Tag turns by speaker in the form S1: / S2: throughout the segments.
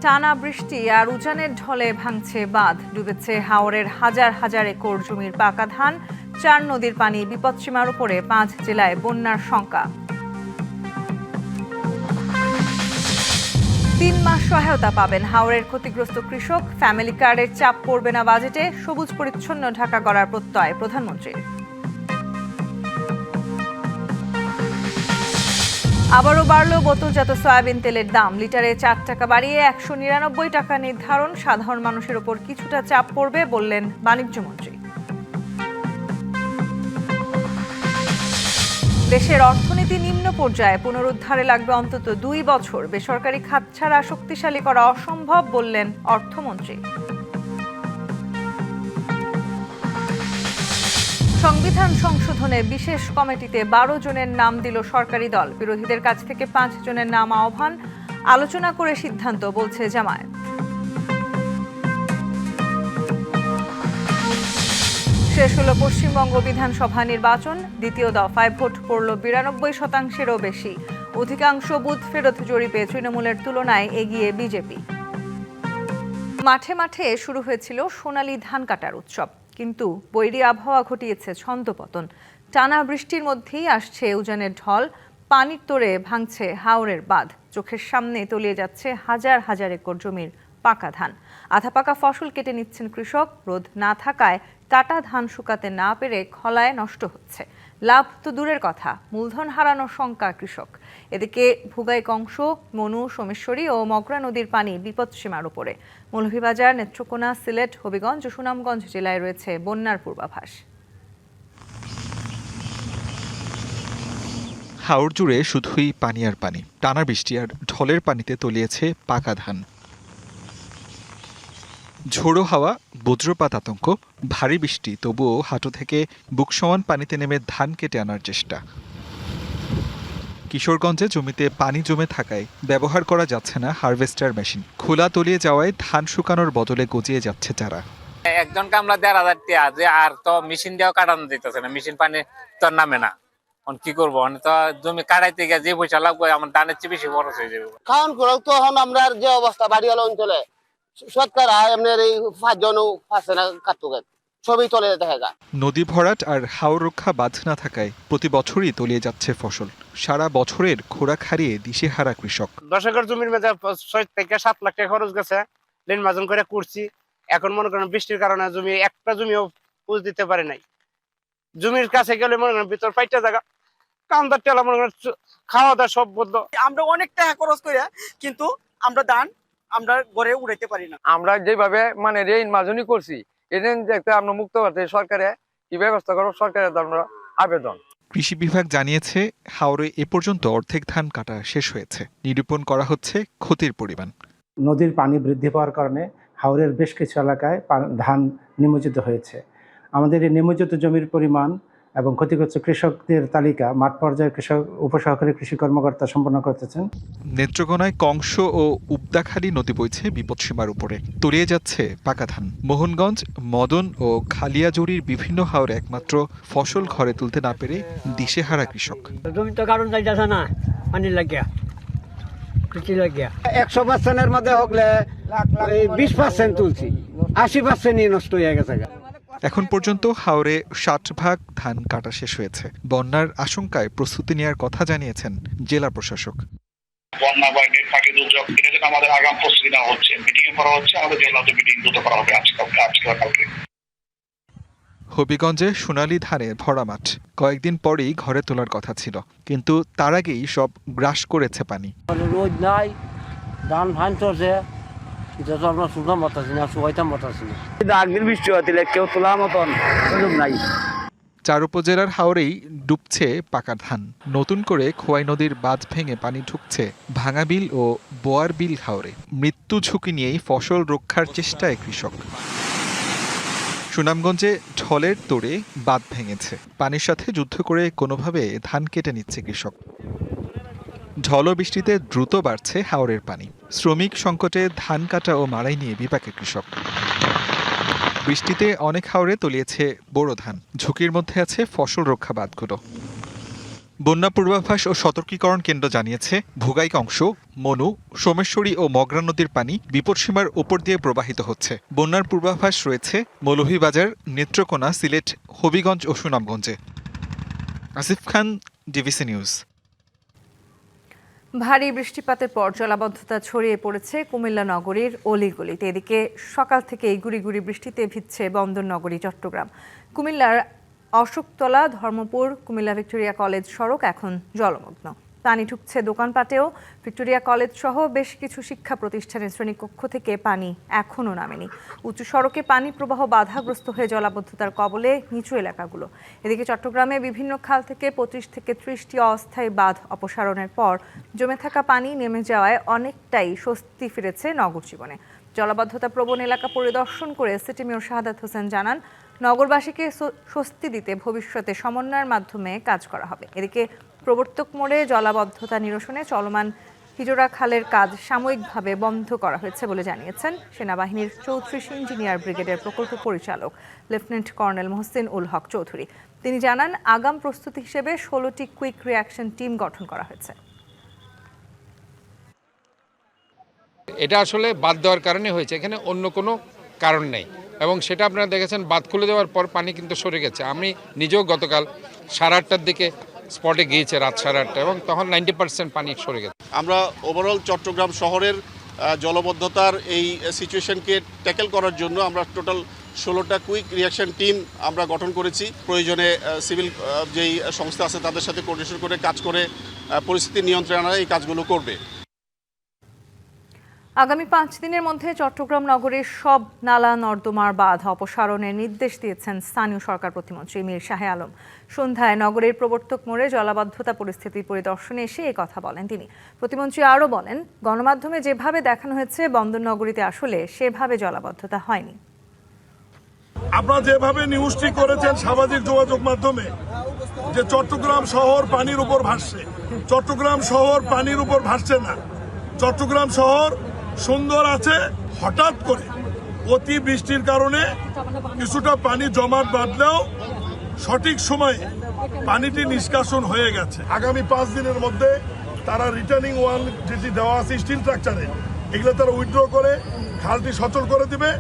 S1: টানা বৃষ্টি আর উজানের ঢলে ভাঙছে বাঁধ, ডুবেছে হাওরের হাজার হাজার একর জমির পাকা ধান। 4 নদীর পানি বিপদসীমার উপরে, 5 জেলায় বন্যার শঙ্কা। 3 মাস সহায়তা পাবেন হাওরের ক্ষতিগ্রস্ত কৃষক। ফ্যামিলি কার্ডের চাপ পড়বে না বাজেটে। সবুজ পরিচ্ছন্ন ঢাকা গড়ার প্রত্যয় প্রধানমন্ত্রীর। আবারও বাড়ল বোতলজাত সয়াবিন তেলের দাম। লিটারে 4 টাকা বাড়িয়ে 199 টাকা নির্ধারণ। সাধারণ মানুষের ওপর কিছুটা চাপ পড়বে বললেন বাণিজ্যমন্ত্রী। দেশের অর্থনীতি নিম্ন পর্যায়ে, পুনরুদ্ধারে লাগবে অন্তত 2 বছর। বেসরকারি খাত ছাড়া শক্তিশালী করা অসম্ভব বললেন অর্থমন্ত্রী। সংবিধান সংশোধনে বিশেষ কমিটিতে 12 জনের নাম দিল সরকারি দল। বিরোধীদের কাছ থেকে 5 জনের নাম আহ্বান। আলোচনা করে সিদ্ধান্ত, বলছে জামায়াত। শেষ হলো পশ্চিমবঙ্গ বিধানসভা নির্বাচন। দ্বিতীয় দফায় ভোট পড়ল 92%-এরও বেশি। অধিকাংশ বুথ ফেরত জরিপে তৃণমূলের তুলনায় এগিয়ে বিজেপি। মাঠে মাঠে শুরু হয়েছিল সোনালী ধান কাটার উৎসব, কিন্তু বৈরী আবহাওয়া ঘটিয়েছে ছন্দপতন। টানা বৃষ্টির মধ্যেই আসছে উজানের ঢল, পানির তোড়ে ভাঙছে হাওরের বাঁধ। চোখের সামনে তলিয়ে যাচ্ছে হাজার হাজার একর জমির পাকা ধান। আধা পাকা ফসল কেটে নিচ্ছেন কৃষক। রোদ না থাকায় কাটা ধান শুকাতে না পেরে খলায় নষ্ট হচ্ছে। লাভ তো দূরের কথা, মূলধন হারানোর শঙ্কা কৃষক। এদিকে ভুগাইক অংশ, মনু, সোমেশ্বরী ও মগরা নদীর পানি বিপদসীমার উপরে। মৌলভীবাজার, নেত্রকোনা, সিলেট, হবিগঞ্জ ও সুনামগঞ্জ জেলায় রয়েছে বন্যার পূর্বাভাস।
S2: হাওর জুড়ে শুধুই পানি আর পানি। টানা বৃষ্টি আর ঢলের পানিতে তলিয়েছে পাকা ধান। ঝোড়ো হাওয়া, বজ্রপাত, আতঙ্ক, ভারী বৃষ্টি, তবুও হাঁটু থেকে বুক সমান পানিতে নেমে ধান কেটে আনার চেষ্টা। কিশোরগঞ্জে জমিতে পানি জমে থাকায় ব্যবহার করা যাচ্ছে না হারভেস্টার মেশিন। খোলা তলিয়ে যাওয়ায় ধান শুকানোর বদলে গজিয়ে যাচ্ছে চারা।
S3: একজন কামলা 1,500 টাকা, যে আর তো মেশিন দিয়েও কাটানো দিতেছে না। মেশিন পানি তো নামে না। কি করবো, তো জমি কাটাইতে গিয়ে যে পয়সা লাগবে আমার ধানের চেয়ে বেশি খরচ হয়ে যাবে।
S4: খাওয়ান করে তো এখন আমরা যে অবস্থা বাড়িওয়ালা অঞ্চলে শতকরা আপনার এই 5 জনও পাচ্ছে না কাটতে, সবই চলে দেখা যায়।
S2: নদী ভরাট আর হাওর রক্ষা বাঁধ না থাকায় প্রতি বছরই তলিয়ে যাচ্ছে ফসল। সারা বছরের খোরাক হারিয়ে দিশেহারা কৃষক।
S5: 10 একর জমির মধ্যে 6 থেকে 7 লাখ টাকা খরচ গেছে, ঋণ মাজন করে করছি। এখন মনে করেন বৃষ্টির কারণে জমি একটা জমিও পুষ দিতে পারে নাই। জমির কাছে গেলে মনে করেন ভিতর 5টা জায়গা কান্দার টেলা, মনে করেন খাওয়া দাওয়া সব বদল।
S6: আমরা অনেক টাকা খরচ করে কিন্তু আমরা ধান আমরা ঘরে উড়াইতে পারি না।
S7: আমরা যেভাবে মানে ঋণ মাজনি করছি, ঋণ দেখতে আমরা মুক্ত করতে সরকারে কি ব্যবস্থা করবো, সরকারের আমরা আবেদন।
S2: কৃষি বিভাগ জানিয়েছে হাওরে এ পর্যন্ত অর্ধেক ধান কাটা শেষ হয়েছে। নিরূপণ করা হচ্ছে ক্ষতির পরিমাণ।
S8: নদীর পানি বৃদ্ধি পাওয়ার কারণে হাওরের বেশ কিছু এলাকায় ধান নিমজ্জিত হয়েছে। আমাদের এই নিমজ্জিত জমির পরিমাণ এবং ক্ষতিগ্রস্ত কৃষকদের তালিকা মাঠ পর্যায়ে কৃষক উপসহকারী কৃষি কর্মকর্তা সম্পন্ন করতেছেন।
S2: নেত্রকোনায় কংস ও উবদাখালী নদী বইছে বিপদসীমার উপরে, তলিয়ে যাচ্ছে পাকা ধান। মোহনগঞ্জ, মদন ও খালিয়াজুড়ির বিভিন্ন হাওরে একমাত্র ফসল ঘরে তুলতে না পেরে দিশেহারা কৃষক।
S6: জমিতে কারণ যাইতেছে না, পানি লাগিয়া
S4: 100%-এর মধ্যে হলে 20% তুলছি, 80%-ই নষ্ট হয়ে গেছে।
S2: এখন পর্যন্ত হাওরে 60 ভাগ ধান কাটা শেষ হয়েছে। বন্যার আশঙ্কায় প্রস্তুতি নেওয়ার কথা জানিয়েছেন জেলা প্রশাসক।
S9: বন্যা বা প্রাকৃতিক দুর্যোগ, এটা যেন আমাদের আগাম প্রস্তুতি নেওয়া হচ্ছে, মিটিং করা হচ্ছে। আমাদের জেলাতে মিটিং দ্রুত করা হবে আজকে।
S2: হবিগঞ্জে সোনালী ধানে ভরা মাঠ। কয়েকদিন পরেই ঘরে তোলার কথা ছিল, কিন্তু তার আগেই সব গ্রাস করেছে পানি।
S6: রোদ নাই, ধান ভান চলছে, এটা তো আমরা শুনতাম পারতাছি না, শুকাইতাম পারতাছি না।
S4: আগের বৃষ্টি হতে কেউ তোলার মতন সুযোগ নাই।
S2: 4 উপজেলার হাওরেই ডুবছে পাকা ধান। নতুন করে খোয়াই নদীর বাঁধ ভেঙে পানি ঢুকছে ভাঙাবিল ও বোয়ার বিল হাওরে। মৃত্যু ঝুঁকি নিয়েই ফসল রক্ষার চেষ্টায় কৃষক। সুনামগঞ্জে ঢলের তোড়ে বাঁধ ভেঙেছে। পানির সাথে যুদ্ধ করে কোনোভাবে ধান কেটে নিচ্ছে কৃষক। ঝড় বৃষ্টিতে দ্রুত বাড়ছে হাওরের পানি। শ্রমিক সংকটে ধান কাটা ও মাড়াই নিয়ে বিপাকে কৃষক। বৃষ্টিতে অনেক হাওরে তলিয়েছে বোরো ধান। ঝুঁকির মধ্যে আছে ফসল রক্ষা বাঁধগুলো। বন্যা পূর্বাভাস ও সতর্কীকরণ কেন্দ্র জানিয়েছে, ভোগাইক অংশ, মনু, সোমেশ্বরী ও মগরা নদীর পানি বিপদসীমার উপর দিয়ে প্রবাহিত হচ্ছে। বন্যার পূর্বাভাস রয়েছে মৌলভীবাজার, নেত্রকোনা, সিলেট, হবিগঞ্জ ও সুনামগঞ্জে। আসিফ খান, ডিবিসি নিউজ।
S1: ভারী বৃষ্টিপাতের পর জলাবদ্ধতা ছড়িয়ে পড়েছে কুমিল্লা নগরীর অলিগলিতে। এদিকে সকাল থেকে গুড়ি গুড়ি বৃষ্টিতে ভিজছে বন্দর নগরী চট্টগ্রাম। কুমিল্লার অশোকতলা, ধর্মপুর, কুমিল্লা ভিক্টোরিয়া কলেজ সড়ক এখন জলমগ্ন। পানি ঢুকছে দোকানপাটেও। ভিক্টোরিয়া কলেজ সহ বেশ কিছু শিক্ষা প্রতিষ্ঠানের শ্রেণীকক্ষ থেকে পানি এখনও নামেনি। উঁচু সড়কে পানি প্রবাহ বাধাগ্রস্ত হয়ে জলাবদ্ধতার কবলে নিচু এলাকাগুলো। এদিকে চট্টগ্রামে বিভিন্ন খাল থেকে 25 থেকে 30টি অস্থায়ী বাঁধ অপসারণের পর জমে থাকা পানি নেমে যাওয়ায় অনেকটাই স্বস্তি ফিরেছে নগর জীবনে। জলাবদ্ধতা প্রবণ এলাকা পরিদর্শন করে সিটি মেয়র শাহাদাত হোসেন জানান, নগরবাসীকে স্বস্তি দিতে ভবিষ্যতে সমন্বয়ের মাধ্যমে কাজ করা হবে। এদিকে প্রবর্তক মোড়ে জলাবদ্ধতা নিরসনে চলমান হিজরা খালের কাজ সাময়িকভাবে বন্ধ করা হয়েছে বলে জানিয়েছেন সেনাবাহিনীর 34 ইঞ্জিনিয়ার ব্রিগেডের প্রকল্প পরিচালক লেফটেন্যান্ট কর্নেল মোহসিন উল হক চৌধুরী। তিনি জানান, আগাম প্রস্তুতি হিসেবে 16টি কুইক রিঅ্যাকশন টিম গঠন করা হয়েছে।
S10: এটা আসলে বাদ দেওয়ার কারণে হয়েছে, এখানে অন্য কোনো কারণ নেই। এবং সেটা আপনারা দেখেছেন, বাঁধ খুলে দেওয়ার পর পানি কিন্তু সরে গেছে। আমি নিজেও গতকাল 8:30টার দিকে স্পটে গিয়েছি, রাত 8:30, এবং তখন 90% পানি সরে গেছে।
S11: আমরা ওভারঅল চট্টগ্রাম শহরের জলবদ্ধতার এই সিচুয়েশনকে ট্যাকেল করার জন্য আমরা টোটাল 16টা কুইক রিঅ্যাকশন টিম আমরা গঠন করেছি। প্রয়োজনে সিভিল যেই সংস্থা আছে তাদের সাথে কোঅর্ডিনেশন করে কাজ করে পরিস্থিতি নিয়ন্ত্রণে এই কাজগুলো করবে।
S1: আগামী 5 দিনের মধ্যে চট্টগ্রাম নগরের সব নালা নর্দমার বাঁধ অপসারণের নির্দেশ দিয়েছেন স্থানীয় সরকার প্রতিমন্ত্রী মীর শাহে আলম। সন্ধ্যায় নগরের প্রবর্তক মোড়ে জলাবদ্ধতা পরিস্থিতি পরিদর্শনে এসে এই কথা বলেন তিনি। প্রতিমন্ত্রী আরও বলেন, গণমাধ্যমে যেভাবে দেখানো হয়েছে বন্দর নগরীতে আসলে সেভাবে জলাবদ্ধতা হয়নি।
S12: আপনারা যেভাবে নিউজটি করেছেন সামাজিক যোগাযোগ মাধ্যমে যে চট্টগ্রাম শহর পানির উপর ভাসছে, চট্টগ্রাম শহর পানির উপর ভাসছে না। চট্টগ্রাম শহর সুন্দর আছে। হঠাৎ করে অতি বৃষ্টির কারণে কিছুটা পানি জমাট বাঁধলেও সঠিক সময়ে পানিটি নিষ্কাশন হয়ে গেছে। আগামী 5 দিনের মধ্যে তারা রিটার্নিং ওয়াল যেটি দেওয়া আছে স্টিল স্ট্রাকচারে, এগুলো তারা উইথড্র করে খালটি সচল করে দিবে।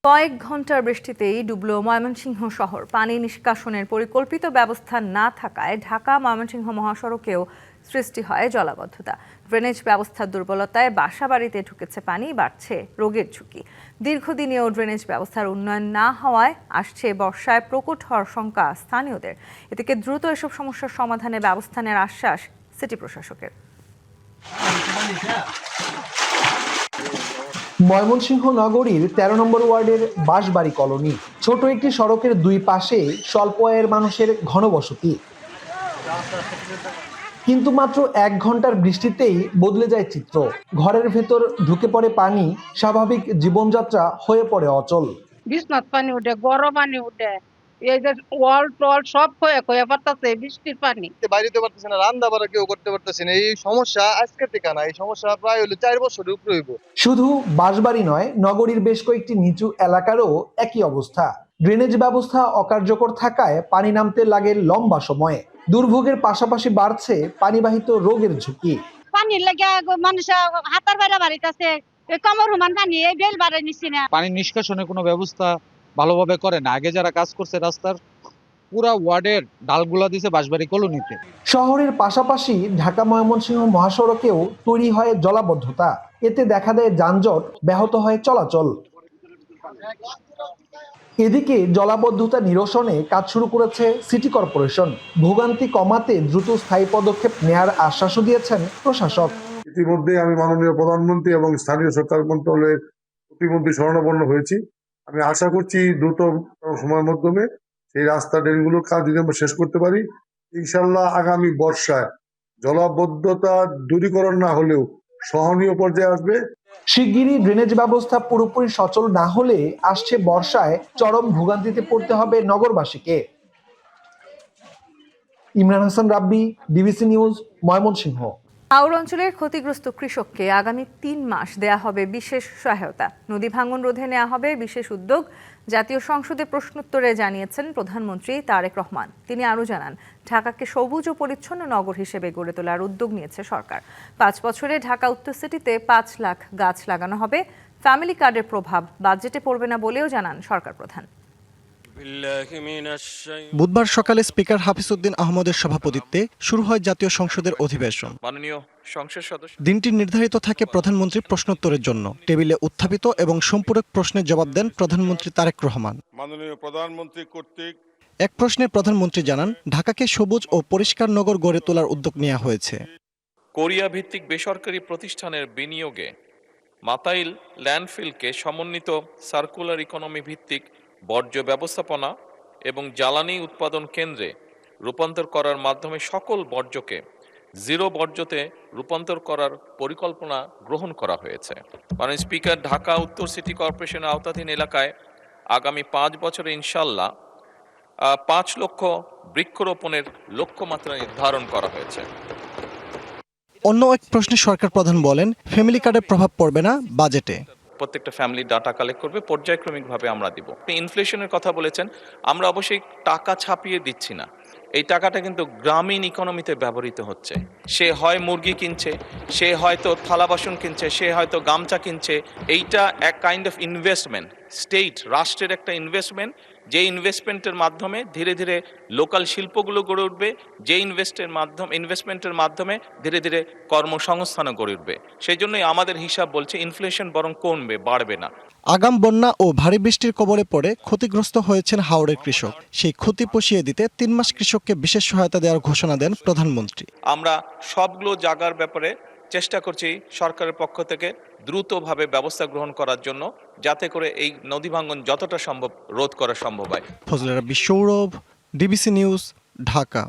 S1: কয়েক ঘন্টার বৃষ্টিতেই ডুবল ময়মনসিংহ শহর। পানি নিষ্কাশনের পরিকল্পিত ব্যবস্থা না থাকায় ঢাকা ময়মনসিংহ মহাসড়কেও সৃষ্টি হয় জলাবদ্ধতা। ড্রেনেজ ব্যবস্থার দুর্বলতায় বাসাবাড়িতে ঢুকেছে পানি, বাড়ছে রোগের ঝুঁকি। দীর্ঘদিনেও ড্রেনেজ ব্যবস্থার উন্নয়ন না হওয়ায় আসছে বর্ষায় প্রকট হওয়ার শঙ্কা স্থানীয়দের। এদিকে দ্রুত এসব সমস্যার সমাধানে ব্যবস্থা নেওয়ার আশ্বাস সিটি প্রশাসকের।
S13: ময়মনসিংহ নগরীর 13 নম্বর ওয়ার্ডের বাঁশবাড়ি কলোনি। ছোট একটি সড়কের দুই পাশে স্বল্প আয়ের মানুষের ঘনবসতি। কিন্তু মাত্র 1 ঘন্টার বৃষ্টিতেই বদলে যায় চিত্র। ঘরের ভেতর ঢুকে পড়ে পানি, স্বাভাবিক জীবনযাত্রা হয়ে পড়ে অচল।
S14: বিছনাত পানি উঠে, গরম পানি উঠে, এই যে ওয়াল টল সব হয়ে পড়তেছে বৃষ্টির পানি।
S15: বাইরে পারতেছে না, রান্না বাড়া কেউ করতে পারতেছে না। এই সমস্যা আজকে থেকে না, এই সমস্যা প্রায় হলো 4 বছরের উপরে হইব।
S13: শুধু বাঁশবাড়ি নয়, নগরীর বেশ কয়েকটি নিচু এলাকারও একই অবস্থা। ড্রেনেজ ব্যবস্থা অকার্যকর থাকায় পানি নামতে লাগে লম্বা সময়। দুর্ভোগের পাশাপাশি বাড়ছে পানিবাহিত রোগের ঝুঁকি।
S14: পানির লাগে মানুষ হাতার বাইরে বাড়িতেছে, কমর হুমান পানি, এই বেল বাড়ে নিচ্ছে না।
S16: পানি নিষ্কাশনের কোনো ব্যবস্থা ভালোভাবে করে না। আগে যারা কাজ করছে রাস্তার পুরা ওয়ার্ডের ডালগুলা দিছে বাঁশবাড়ি কলোনিতে।
S13: শহরের পাশাপাশি ঢাকা ময়মনসিংহ মহাসড়কেও তৈরি হয় জলাবদ্ধতা। এতে দেখা দেয় যানজট, ব্যাহত হয় চলাচল। এদিকে জলাবদ্ধতা নিরসনে কাজ শুরু করেছে সিটি কর্পোরেশন। ভোগান্তি কমাতে দ্রুত স্থায়ী পদক্ষেপ নেয়ার আশ্বাসও দিয়েছেন প্রশাসক।
S17: ইতিমধ্যে আমি মাননীয় প্রধানমন্ত্রী এবং স্থানীয় সরকার মন্ত্রণালয়ের প্রতিমন্ত্রী শরণাপন্ন হয়েছি। আমি আশা করছি দ্রুত সময়ের মাধ্যমে সেই রাস্তা ড্রেনগুলোর কাজ যদি আমরা শেষ করতে পারি, ইনশাল্লাহ আগামী বর্ষায় জলাবদ্ধতা দূরীকরণ না হলেও সহনীয় পর্যায়ে আসবে।
S13: শিগগিরই ড্রেনেজ ব্যবস্থা পুরোপুরি সচল না হলে আসছে বর্ষায় চরম ভোগান্তিতে পড়তে হবে নগরবাসীকে। ইমরান হাসান রাব্বি, ডিবিসি নিউজ, ময়মনসিংহ।
S1: হাওর অঞ্চলের ক্ষতিগ্রস্ত কৃষককে আগামী 3 মাস দেয়া হবে বিশেষ সহায়তা। নদী ভাঙন রোধে নেওয়া হবে বিশেষ উদ্যোগ। জাতীয় সংসদে প্রশ্নোত্তরে জানিয়েছেন প্রধানমন্ত্রী তারেক রহমান। তিনি আরও জানান, ঢাকাকে সবুজ ও পরিচ্ছন্ন নগর হিসেবে গড়ে তোলার উদ্যোগ নিয়েছে সরকার। 5 বছরে ঢাকা উত্তর সিটিতে 5 লাখ গাছ লাগানো হবে। ফ্যামিলি কার্ডের প্রভাব বাজেটে পড়বে না বলেও জানান সরকার প্রধান।
S18: বুধবার সকালে স্পিকার হাফিজউদ্দিন আহমদের সভাপতিত্বে শুরু হয় জাতীয় সংসদের অধিবেশন।
S19: মাননীয় সংসদ সদস্য,
S18: দিনটি নির্ধারিত থাকে প্রধানমন্ত্রীর প্রশ্নোত্তরের জন্য। টেবিলে উত্থাপিত এবং সম্পূরক প্রশ্নের জবাব দেন প্রধানমন্ত্রী তারেক রহমান।
S12: মাননীয় প্রধানমন্ত্রী কর্তৃক
S18: এক প্রশ্নে প্রধানমন্ত্রী জানান, ঢাকাকে সবুজ ও পরিষ্কার নগর গড়ে তোলার উদ্যোগ নেওয়া হয়েছে।
S19: কোরিয়া ভিত্তিক বেসরকারি প্রতিষ্ঠানের বিনিয়োগে মাতাইল ল্যান্ডফিলকে সমন্বিত সার্কুলার ইকোনমি ভিত্তিক বর্জ্য ব্যবস্থাপনা এবং জ্বালানি উৎপাদন কেন্দ্রে রূপান্তর করার মাধ্যমে সকল বর্জ্যকে জিরো বর্জ্যতে রূপান্তর করার পরিকল্পনা গ্রহণ করা হয়েছে। মাননীয় স্পিকার, ঢাকা উত্তর সিটি কর্পোরেশনের আওতাধীন এলাকায় আগামী 5 বছরে ইনশাল্লাহ 5 লক্ষ বৃক্ষরোপণের লক্ষ্যমাত্রা নির্ধারণ করা হয়েছে।
S18: অন্য এক প্রশ্নে সরকার প্রধান বলেন, ফ্যামিলি কার্ডের প্রভাব পড়বে না বাজেটে।
S19: প্রত্যেকটা ফ্যামিলি ডাটা কালেক্ট করবে, পর্যায়ক্রমিকভাবে আমরা দিব। আপনি ইনফ্লেশনের কথা বলেছেন, আমরা অবশ্যই টাকা ছাপিয়ে দিচ্ছি না। এই টাকাটা কিন্তু গ্রামীণ ইকোনমিতে ব্যবহৃত হচ্ছে। সে হয় মুরগি কিনছে, সে হয়তো থালা বাসন কিনছে, সে হয়তো গামছা কিনছে। এইটা এক কাইন্ড অফ ইনভেস্টমেন্ট, স্টেট রাষ্ট্রের একটা ইনভেস্টমেন্ট। যে ইনভেস্টমেন্টের মাধ্যমে ধীরে ধীরে লোকাল শিল্পগুলো গড়ে উঠবে, যে ইনভেস্টমেন্টের মাধ্যমে ধীরে ধীরে কর্মসংস্থানও গড়ে উঠবে। সেই জন্যই আমাদের হিসাব বলছে ইনফ্লেশন বরং কমবে, বাড়বে না।
S18: আগাম বন্যা ও ভারী বৃষ্টির কবলে পড়ে ক্ষতিগ্রস্ত হয়েছেন হাওড়ের কৃষক। সেই ক্ষতি পুষিয়ে দিতে 3 মাস কৃষককে বিশেষ সহায়তা দেওয়ার ঘোষণা দেন প্রধানমন্ত্রী।
S19: আমরা সবগুলো জায়গার ব্যাপারে চেষ্টা করছি সরকারের পক্ষ থেকে দ্রুতভাবে ব্যবস্থা গ্রহণ করার জন্য, যাতে করে এই নদী ভাঙ্গন যতটা সম্ভব রোধ করা সম্ভব হয়।
S18: ফজলে রাব্বি সৌরভ, ডিবিসি নিউজ, ঢাকা।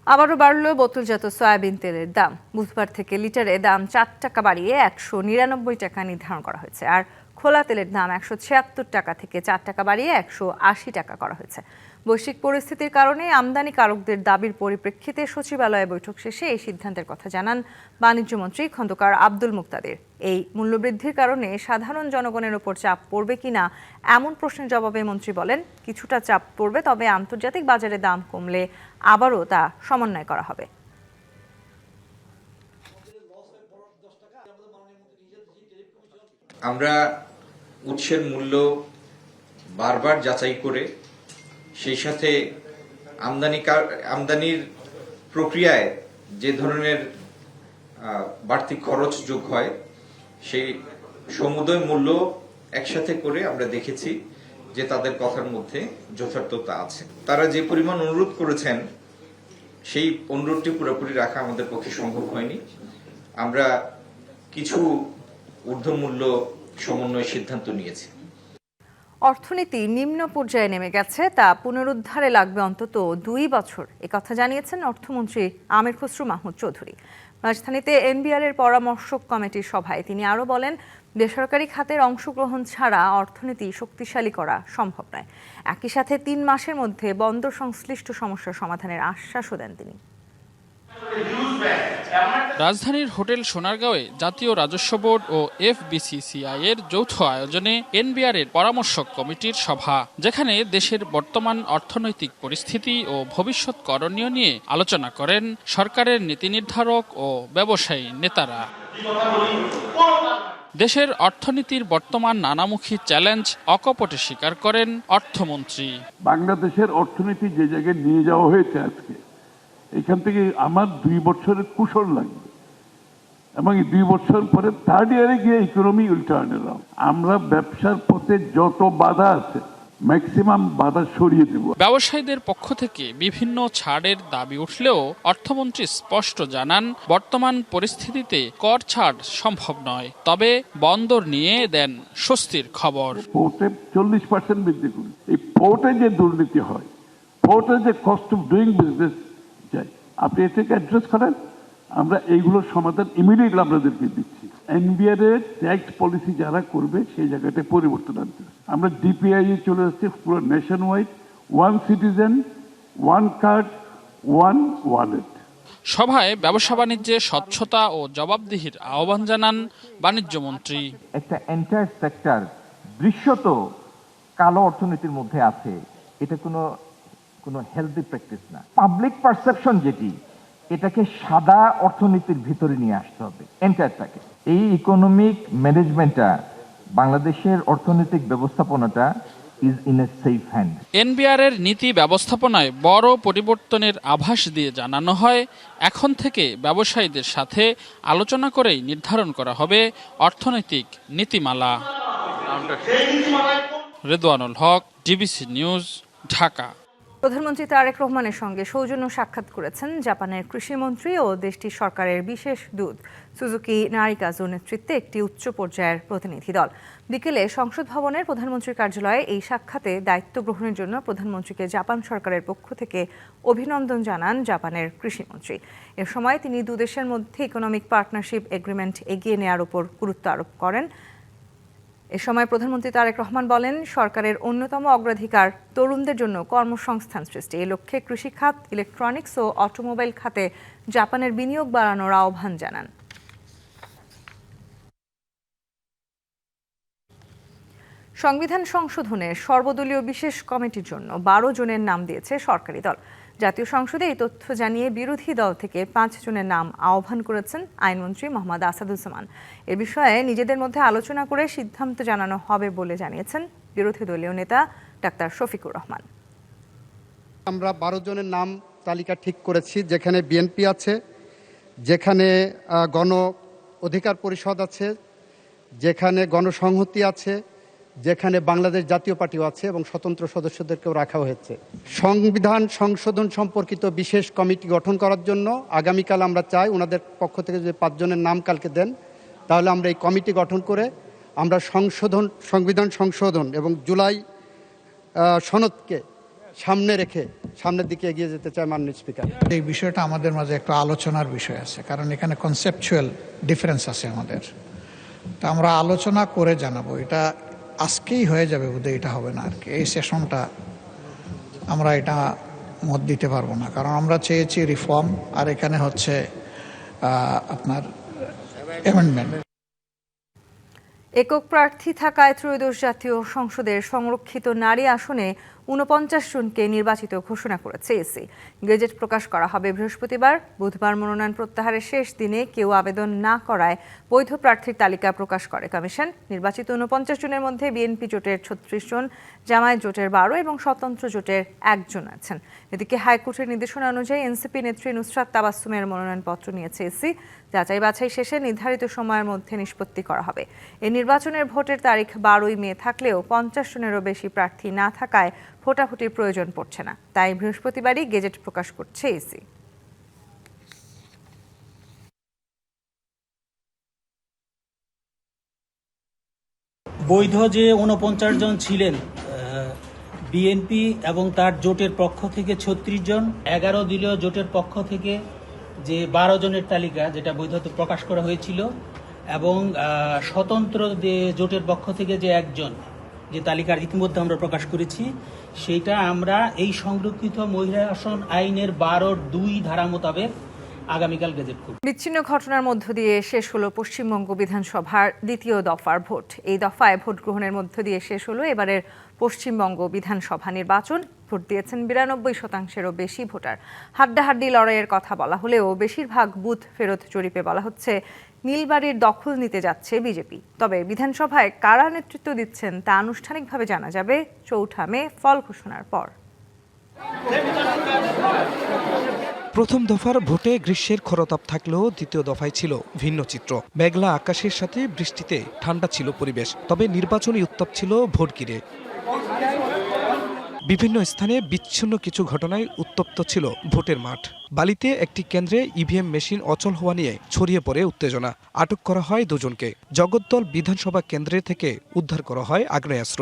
S1: আবারও বাড়ল বোতলজাত সয়াবিন তেলের দাম। বুধবার থেকে লিটারে দাম 4 টাকা বাড়িয়ে 199 টাকা নির্ধারণ করা হয়েছে। আর খোলা তেলের দাম 176 টাকা থেকে 4 টাকা বাড়িয়ে 180 টাকা করা হয়েছে। বৈশ্বিক পরিস্থিতির কারণে আমদানিকারকদের দাবির পরিপ্রেক্ষিতে সচিবালয়ে বৈঠক শেষে এই সিদ্ধান্তের কথা জানান বাণিজ্যমন্ত্রী খন্দকার আব্দুল মুক্তাদির। এই মূল্যবৃদ্ধির কারণে সাধারণ জনগণের উপর চাপ পড়বে কিনা এমন প্রশ্নের জবাবে মন্ত্রী বলেন, কিছুটা চাপ পড়বে, তবে আন্তর্জাতিক বাজারে দাম কমলে আবারও তা সমন্বয় করা হবে।
S20: আমরা উৎসের মূল্য বারবার যাচাই করে সেই সাথে আমদানির প্রক্রিয়ায় যে ধরনের বাড়তি খরচ যোগ হয় সেই সমুদয় মূল্য একসাথে করে আমরা দেখেছি যে তাদের কথার মধ্যে যথার্থতা আছে। তারা যে পরিমাণ অনুরোধ করেছেন সেই অনুরোধটি পুরোপুরি রাখা আমাদের পক্ষে সম্ভব হয়নি। আমরা কিছু ঊর্ধ্বমূল্য সমন্বয় সিদ্ধান্ত নিয়েছি।
S1: অর্থনীতি নিম্ন পর্যায়ে নেমে গেছে, তা পুনরুদ্ধারে লাগবে অন্তত 2 বছর, একথা জানিয়েছেন অর্থমন্ত্রী আমির খসরু মাহমুদ চৌধুরী। রাজধানীতে এনবিআর এর পরামর্শক কমিটির সভায় তিনি আরও বলেন, বেসরকারি খাতের অংশগ্রহণ ছাড়া অর্থনীতি শক্তিশালী করা সম্ভব নয়। একই সাথে 3 মাসের মধ্যে বন্দর সংশ্লিষ্ট সমস্যার সমাধানের আশ্বাসও দেন তিনি।
S21: রাজধানীর হোটেল সোনারগাঁওয়ে জাতীয় রাজস্ব বোর্ড ও এফবিসিসিআই এর যৌথ আয়োজনে এনবিআর এর পরামর্শক কমিটির সভা, যেখানে দেশের বর্তমান অর্থনৈতিক পরিস্থিতি ও ভবিষ্যৎ করণীয় নিয়ে আলোচনা করেন সরকারের নীতি নির্ধারক ও ব্যবসায়ী নেতারা। দেশের অর্থনীতির বর্তমান নানামুখী চ্যালেঞ্জ অকপটে স্বীকার করেন অর্থমন্ত্রী।
S22: বাংলাদেশের অর্থনীতি যে জায়গায় নিয়ে যাওয়া হয়েছে আজকে, এখান থেকে আমার 2 বছরের কুশল লাগবে এবং এই 2 বছর পরে 3rd ইয়ারে গিয়ে ইকোনমি উইল টার্ন অ্যারাউন্ড। আমরা ব্যবসার পথে যত বাধা আছে ম্যাক্সিমাম বাধা সরিয়ে দেব।
S21: ব্যবসায়ীদের পক্ষ থেকে বিভিন্ন ছাড়ের দাবি উঠলেও অর্থমন্ত্রী স্পষ্ট জানান, বর্তমান পরিস্থিতিতে কর ছাড় সম্ভব নয়, তবে বন্দর নিয়ে দেন স্বস্তির খবর।
S22: পোর্টে 40% বৃদ্ধি করুন। এই পোর্টে যে দুর্নীতি হয়, পোর্টে যে কস্ট অফ ডুইং বিজনেস যায়, আপনি এটাকে অ্যাড্রেস করেন, আমরা এইগুলোর সমাধান ইমিডিয়েটলি আপনাদেরকে দিচ্ছি। এনবিআর এর ট্যাক্স পলিসি যারা করবে সেই জায়গাটা পরিবর্তন আনতে আমরা ডিপিআই চলে আসছে পুরো nation wide, 1 citizen 1 card 1 wallet.
S21: সভায় ব্যবসা বাণিজ্যে স্বচ্ছতা ও জবাবদিহির আহ্বান জানান বাণিজ্য মন্ত্রী।
S23: একটা এন্টায়ার সেক্টর দৃশ্যত
S3: কালো অর্থনীতির মধ্যে আছে, এটা কোনো হেলদি প্র্যাকটিস না। পাবলিক পারসেপশন যেটি, এটাকে সাদা অর্থনীতির ভিতরে নিয়ে আসতে হবে এন্টারটাকে। এই ইকোনমিক ম্যানেজমেন্টটা, বাংলাদেশের অর্থনৈতিক ব্যবস্থাপনাটা is in a safe hand.
S21: NBR এর নীতি ব্যবস্থাপনায় বড় পরিবর্তনের আভাস দিয়ে জানানো হয়, এখন থেকে ব্যবসায়ীদের সাথে আলোচনা করেই নির্ধারণ করা হবে অর্থনৈতিক নীতিমালা। রেদওয়ানুল হক, ডিবিসি নিউজ, ঢাকা।
S1: প্রধানমন্ত্রী তারেক রহমানের সঙ্গে সৌজন্য সাক্ষাৎ করেছেন জাপানের কৃষিমন্ত্রী ও দেশটির সরকারের বিশেষ দূত সুজুকি নারিকাজু নেতৃত্বে একটি উচ্চ পর্যায়ের প্রতিনিধি দল। বিকেলে সংসদ ভবনের প্রধানমন্ত্রীর কার্যালয়ে এই সাক্ষাতে দায়িত্ব গ্রহণের জন্য প্রধানমন্ত্রীকে জাপান সরকারের পক্ষ থেকে অভিনন্দন জানান জাপানের কৃষিমন্ত্রী। এ সময় তিনি দুদেশের মধ্যে ইকোনমিক পার্টনারশিপ এগ্রিমেন্ট এগিয়ে নেওয়ার উপর গুরুত্ব আরোপ করেন। এ সময় প্রধানমন্ত্রী তারেক রহমান বলেন, সরকারের অন্যতম অগ্রাধিকার তরুণদের জন্য কর্মসংস্থান সৃষ্টি। এই লক্ষ্যে কৃষি খাত, ইলেকট্রনিক্স ও অটোমোবাইল খাতে জাপানের বিনিয়োগ বাড়ানোর আহ্বান জানান। সংবিধান সংশোধনের সর্বদলীয় বিশেষ কমিটির জন্য 12 জনের নাম দিয়েছে সরকারি দল। জাতীয় সংসদে এই তথ্য জানিয়ে বিরোধী দল থেকে 5 জনের নাম আহ্বান করেছেন আইনমন্ত্রী মোহাম্মদ আসাদুজ্জামান। এ বিষয়ে নিজেদের মধ্যে আলোচনা করে সিদ্ধান্ত জানানো হবে বলে জানিয়েছেন বিরোধী দলীয় নেতা ডাক্তার শফিকুর রহমান।
S5: আমরা 12 জনের নাম তালিকা ঠিক করেছি, যেখানে বিএনপি আছে, যেখানে গণ অধিকার পরিষদ আছে, যেখানে গণসংহতি আছে, যেখানে বাংলাদেশ জাতীয় পার্টিও আছে এবং স্বতন্ত্র সদস্যদেরকেও রাখা হয়েছে। সংবিধান সংশোধন সম্পর্কিত বিশেষ কমিটি গঠন করার জন্য আগামীকাল আমরা চাই ওনাদের পক্ষ থেকে যদি 5 জনের নাম কালকে দেন, তাহলে আমরা এই কমিটি গঠন করে আমরা সংবিধান সংশোধন এবং জুলাই সনদকে সামনে রেখে সামনের দিকে এগিয়ে যেতে চাই। মাননীয় স্পিকার,
S23: এই বিষয়টা আমাদের মাঝে একটা আলোচনার বিষয় আছে, কারণ এখানে কনসেপচুয়াল ডিফারেন্স আছে আমাদের। তা আমরা আলোচনা করে জানাবো। এটা আজকেই হয়ে যাবে বোধহয়, এটা হবে না আর কি। এই সেশনটা আমরা এটা মত দিতে পারবো না, কারণ আমরা চেয়েছি রিফর্ম, আর এখানে হচ্ছে আপনার অ্যামেন্ডমেন্ট।
S1: একক প্রার্থী থাকায় ত্রয়োদশ জাতীয় সংসদের সংরক্ষিত নারী আসনে 49 জনকে নির্বাচিত ঘোষণা করেছে ইসি। গেজেট প্রকাশ করা হবে বৃহস্পতিবার। বুধবার মনোনয়ন প্রত্যাহারের শেষ দিনে কেউ আবেদন না করায় বৈধ প্রার্থীর তালিকা প্রকাশ করে কমিশন। নির্বাচিত 49 জনের মধ্যে বিএনপি জোটের 36 জন, জামায়াত জোটের 12 এবং স্বতন্ত্র জোটের 1 জন আছেন। এদিকে হাইকোর্টের নির্দেশনা অনুযায়ী এনসিপি নেত্রী নুসরাত তাবাসসুমের মনোনয়নপত্র নিয়েছে ইসি। যাচাই বাছাই শেষে নির্ধারিত সময়ের মধ্যে নিষ্পত্তি করা হবে। এই নির্বাচনের ভোটের তারিখ 12ই মে থাকলেও 50 জনেরও বেশি প্রার্থী না থাকায় ভোটাভুটির প্রয়োজন পড়ছে না। তাই বৃহস্পতিবারই গেজেট প্রকাশ করছে ইসি।
S24: বৈধ যে 49 জন ছিলেন বিএনপি এবং তার জোটের পক্ষ থেকে 36 জন, 11 দলীয় জোটের পক্ষ থেকে যে 12 জনের তালিকা যেটা বৈধতা প্রকাশ করা হয়েছিল, এবং স্বতন্ত্র জোটের পক্ষ থেকে যে 1 জন, যে তালিকার ইতিমধ্যে আমরা প্রকাশ করেছি, সেইটা আমরা এই সংরক্ষিত মহিলা আসন আইনের 12(2) ধারা মোতাবেক আগামীকাল গেজেট করব।
S1: বিচ্ছিন্ন ঘটনার মধ্য দিয়ে শেষ হলো পশ্চিমবঙ্গ বিধানসভার দ্বিতীয় দফার ভোট। এই দফায় ভোট গ্রহণের মধ্য দিয়ে শেষ হলো এবারের পশ্চিমবঙ্গ বিধানসভা নির্বাচন। ভোট দিয়েছেন 92%-এরও বেশি ভোটার। হাড্ডাহাড্ডি লড়াইয়ের কথা বলা হলেও বেশিরভাগ বুথ ফেরত জরিপে বলা হচ্ছে নীলবাড়ির দখল নিতে যাচ্ছে বিজেপি। তবে বিধানসভায় কারা নেতৃত্ব দিচ্ছেন তা আনুষ্ঠানিকভাবে জানা যাবে 4 মে ফল ঘোষণার পর।
S25: প্রথম দফার ভোটে গ্রীষ্মের খরতাপ থাকলেও দ্বিতীয় দফায় ছিল ভিন্ন চিত্র। মেঘলা আকাশের সাথে বৃষ্টিতে ঠান্ডা ছিল পরিবেশ, তবে নির্বাচনী উত্তাপ ছিল ভোট ঘিরে। বিভিন্ন স্থানে বিচ্ছিন্ন কিছু ঘটনায় উত্তপ্ত ছিল ভোটের মাঠ। বালিতে একটি কেন্দ্রে ইভিএম মেশিন অচল হওয়া নিয়ে ছড়িয়ে পড়ে উত্তেজনা। আটক করা হয় 2 জনকে। জগদ্দল বিধানসভা কেন্দ্রে থেকে উদ্ধার করা হয় আগ্নেয়াস্ত্র।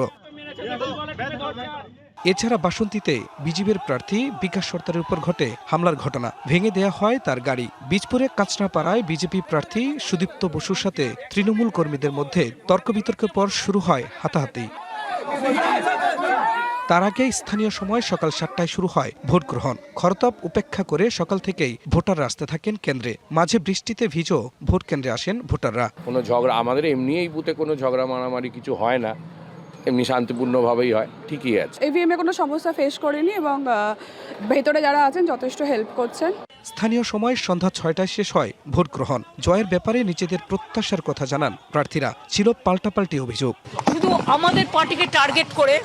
S25: এছাড়া বাসন্তীতে বিজেপির প্রার্থী বিকাশ সরকারের উপর ঘটে হামলার ঘটনা। ভেঙে দেয়া হয় তার গাড়ি। বীজপুরে কাঁচনাপাড়ায় বিজেপি প্রার্থী সুদীপ্ত বসুর সাথে তৃণমূল কর্মীদের মধ্যে তর্ক বিতর্কের পর শুরু হয় হাতাহাতি। তার আগে স্থানীয় সময় সকাল 7টায় শুরু হয় ভোট গ্রহণ। খরতাপ উপেক্ষা করে সকাল থেকেই ভোটার আসতে থাকেন কেন্দ্রে। মাঝে বৃষ্টিতে ভিজো ভোট কেন্দ্রে আসেন ভোটাররা।
S26: কোনো ঝগড়া আমাদের এমনি এই বুথে কোনো ঝগড়া মারামারি কিছু হয় না।
S4: এমনি শান্তিপূর্ণভাবেই হয়, ঠিকই আছে।
S6: ইভিএম এ কোনো সমস্যা ফেস করিনি এবং ভেতরে যারা আছেন যথেষ্ট হেল্প করছেন।
S25: স্থানীয় সময় সন্ধ্যা 6টায় শেষ হয় ভোট গ্রহণ। জয়ের ব্যাপারে নিজেদের প্রত্যাশার কথা জানান প্রার্থীরা। ছিল পাল্টাপাল্টি অভিযোগ।
S7: শুধু আমাদের পার্টিকে টার্গেট করে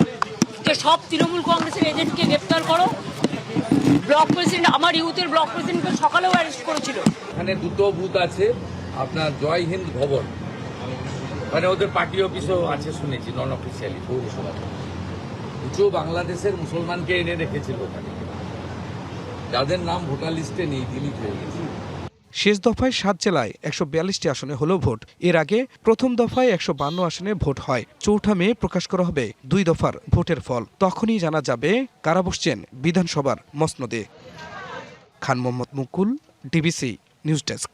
S7: যে সব তৃণমূল কংগ্রেসের এজেন্টকে গ্রেপ্তার করো। ব্লক প্রেসিডেন্ট, আমার ইউথের ব্লক প্রেসিডেন্টকে সকালেও অ্যারেস্ট করেছিল।
S8: এখানে দুটো বুথ আছে, আপনার জয় হিন্দ ভবন, মানে ওদের পার্টি অফিসও আছে শুনেছি, নন অফিসিয়ালি পৌরসভা। দুটো বাংলাদেশের মুসলমানকে এনে রেখেছিল ওখানে, যাদের নাম ভোটার লিস্টে নেই, ডিলিট হয়ে গেছে।
S25: শেষ দফায় 7 জেলায় 142টি আসনে হলো ভোট। এর আগে প্রথম দফায় 152 আসনে ভোট হয়। 4 মে প্রকাশ করা হবে 2 দফার ভোটের ফল। তখনই জানা যাবে কারা বসছেন বিধানসভার মসনদে। খান মোহাম্মদ মুকুল, ডিবিসি নিউজ ডেস্ক।